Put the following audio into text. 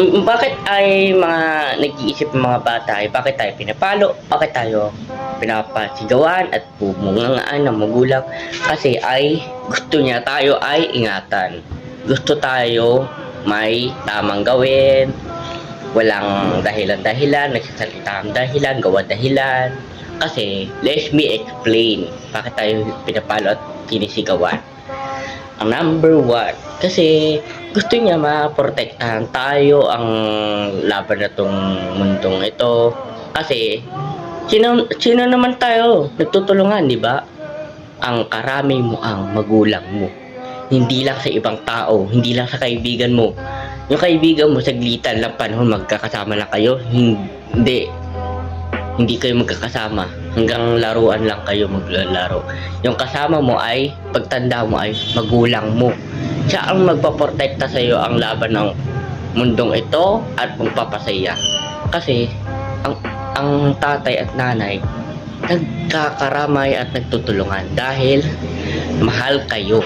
Bakit ay mga nag-iisip ng mga bata ay bakit tayo pinapalo, bakit tayo pinapasigawan at pumungangaan ng magulang? Kasi ay gusto niya tayo ay ingatan. Gusto tayo may tamang gawin, walang dahilan-dahilan, nagsasalita ang dahilan, gawa dahilan. Kasi, let me explain bakit tayo pinapalo at sinisigawan. Ang number one, kasi gusto niya maprotektahan tayo ang laban na tong mundong ito. Kasi, sino naman tayo nagtutulungan, di ba? Ang karami mo ang magulang mo. Hindi lang sa ibang tao, hindi lang sa kaibigan mo. Yung kaibigan mo, saglitan lang panahon, magkakasama na kayo. Hindi kayo magkakasama. Hanggang laruan lang kayo maglalaro. Yung kasama mo ay, pagtanda mo ay magulang mo. Siya ang magpaprotekta sa iyo ang laban ng mundong ito at magpapasaya. Kasi, ang tatay at nanay, nagkakaramay at nagtutulungan dahil mahal kayo.